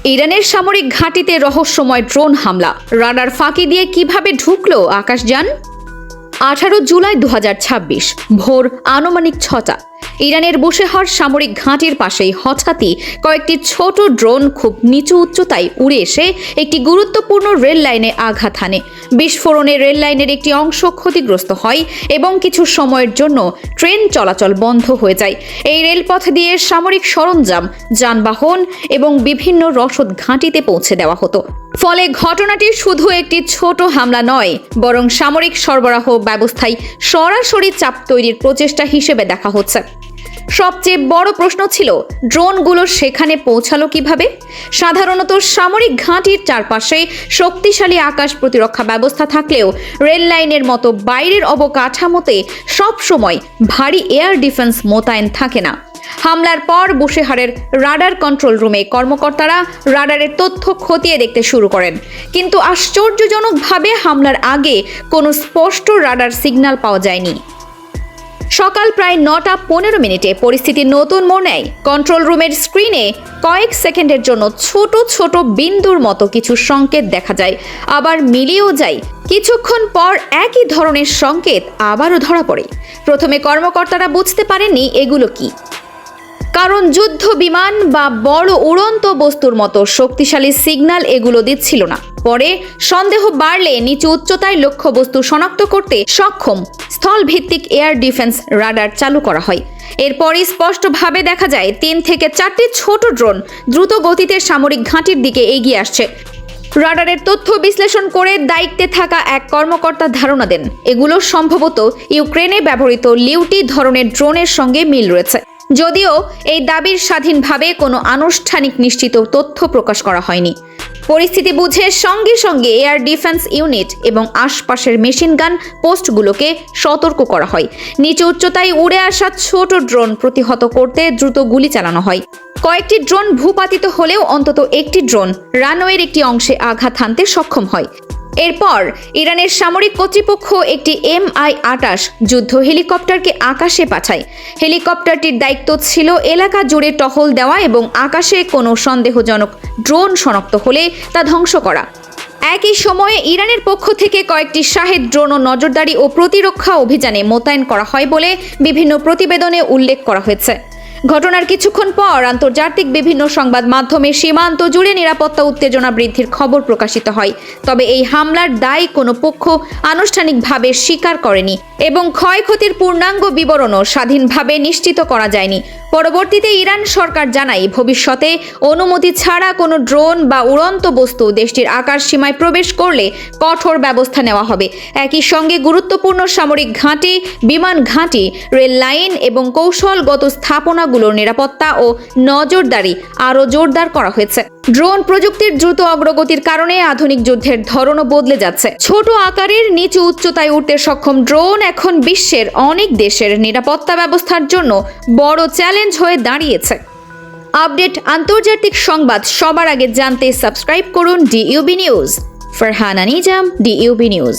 ইরানের সামরিক ঘাঁটিতে রহস্যময় ড্রোন হামলা, রাডার ফাঁকি দিয়ে কিভাবে ঢুকলো আকাশযান। 18 জুলাই 2026 ভোর আনুমানিক 6টা ইরানের বুশেহর সামরিক ঘাঁটির পাশেই হঠাৎই কয়েকটি ছোট ড্রোন খুব নিচু উচ্চতায় উড়ে এসে একটি গুরুত্বপূর্ণ রেল লাইনে আঘাত হানে। বিস্ফোরণে রেল লাইনের একটি অংশ ক্ষতিগ্রস্ত হয় এবং কিছু সময়ের জন্য ট্রেন চলাচল বন্ধ হয়ে যায়। এই রেলপথ দিয়ে সামরিক সরঞ্জাম, যানবাহন এবং বিভিন্ন রসদ ঘাঁটিতে পৌঁছে দেওয়া হতো। ফলে ঘটনাটি শুধু একটি ছোট হামলা নয়, বরং সামরিক সরবরাহ ব্যবস্থায় সরাসরি চাপ তৈরির প্রচেষ্টা হিসেবে দেখা হচ্ছে। সবচেয়ে বড় প্রশ্ন ছিল, ড্রোনগুলো সেখানে পৌঁছালো কিভাবে? সাধারণত সামরিক ঘাঁটির চারপাশে শক্তিশালী আকাশ প্রতিরক্ষা ব্যবস্থা থাকলেও রেল লাইনের মতো বাইরের অবকাঠামোতে সবসময় ভারী এয়ার ডিফেন্স মোতায়েন থাকে না। হামলার পর বুশেহরের রাডার কন্ট্রোল রুমে কর্মকর্তারা রাডারের তথ্য খতিয়ে দেখতে শুরু করেন, কিন্তু আশ্চর্যজনকভাবে হামলার আগে কোনো স্পষ্ট রাডার সিগন্যাল পাওয়া যায়নি। সকাল প্রায় 9:15 পরিস্থিতি নতুন মোড় নেয়। কন্ট্রোল রুমের স্ক্রিনে কয়েক সেকেন্ডের জন্য ছোট ছোট বিন্দুর মতো কিছু সংকেত দেখা যায়, আবার মিলিয়েও যায়। কিছুক্ষণ পর একই ধরনের সংকেত আবারও ধরা পড়ে। প্রথমে কর্মকর্তারা বুঝতে পারেননি এগুলো কি, কারণ যুদ্ধ বিমান বা বড় উড়ন্ত বস্তুর মতো শক্তিশালী সিগন্যাল এগুলো দিচ্ছিল না। পরে সন্দেহ বাড়লে নিচু উচ্চতায় লক্ষ্যবস্তু শনাক্ত করতে সক্ষম স্থলভিত্তিক এয়ার ডিফেন্স রাডার চালু করা হয়। এরপরই স্পষ্টভাবে দেখা যায় 3 থেকে 4টি ছোট ড্রোন দ্রুত গতিতে সামরিক ঘাঁটির দিকে এগিয়ে আসছে। রাডারের তথ্য বিশ্লেষণ করে দায়িত্বে থাকা এক কর্মকর্তা ধারণা দেন, এগুলো সম্ভবত ইউক্রেনে ব্যবহৃত লিউটি ধরনের ড্রোনের সঙ্গে মিল রয়েছে। যদিও এই দাবির স্বাধীনভাবে কোনো আনুষ্ঠানিক নিশ্চিত তথ্য প্রকাশ করা হয়নি। পরিস্থিতি বুঝে সঙ্গে সঙ্গে এয়ার ডিফেন্স ইউনিট এবং আশপাশের মেশিন গান পোস্টগুলোকে সতর্ক করা হয়। নিচু উচ্চতায় উড়ে আসা ছোট ড্রোন প্রতিহত করতে দ্রুত গুলি চালানো হয়। কয়েকটি ড্রোন ভূপাতিত হলেও অন্তত একটি ড্রোন রানওয়ের একটি অংশে আঘাত হানতে সক্ষম হয়। এরপর ইরানের সামরিক কর্তৃপক্ষ একটি MI-28 যুদ্ধ হেলিকপ্টারকে আকাশে পাঠায়। হেলিকপ্টারটির দায়িত্ব ছিল এলাকা জুড়ে টহল দেওয়া এবং আকাশে কোনো সন্দেহজনক ড্রোন শনাক্ত হলে তা ধ্বংস করা। একই সময়ে ইরানের পক্ষ থেকে কয়েকটি শাহেদ ড্রোন ও নজরদারি ও প্রতিরক্ষা অভিযানে মোতায়েন করা হয় বলে বিভিন্ন প্রতিবেদনে উল্লেখ করা হয়েছে। ঘটনার কিছুক্ষণ পর আন্তর্জাতিক বিভিন্ন সংবাদ মাধ্যমে সীমান্ত জুড়ে নিরাপত্তা উত্তেজনা বৃদ্ধির খবর প্রকাশিত হয়। তবে এই হামলার দায় কোনো পক্ষ আনুষ্ঠানিকভাবে স্বীকার করেনি এবং ক্ষয়ক্ষতির পূর্ণাঙ্গ বিবরণও স্বাধীনভাবে নিশ্চিত করা যায়নি। পরবর্তীতে ইরান সরকার জানায়, ভবিষ্যতে অনুমতি ছাড়া কোনো ড্রোন বা উড়ন্ত বস্তু দেশটির আকাশ সীমায় প্রবেশ করলে কঠোর ব্যবস্থা নেওয়া হবে। একই সঙ্গে গুরুত্বপূর্ণ সামরিক ঘাঁটি, বিমান ঘাঁটি, রেল লাইন এবং কৌশলগত স্থাপনাগুলোর নিরাপত্তা ও নজরদারি আরও জোরদার করা হয়েছে। ড্রোন প্রযুক্তির দ্রুত অগ্রগতির কারণে আধুনিক যুদ্ধের ধরনও বদলে যাচ্ছে। ছোট আকারের নিচু উচ্চতায় উঠতে সক্ষম ড্রোন এখন বিশ্বের অনেক দেশের নিরাপত্তা ব্যবস্থার জন্য বড় চ্যালেঞ্জ হয়ে দাঁড়িয়েছে। আপডেট আন্তর্জাতিক সংবাদ সবার আগে জানতে সাবস্ক্রাইব করুন DUB news. Farhana Nizam, DUB news.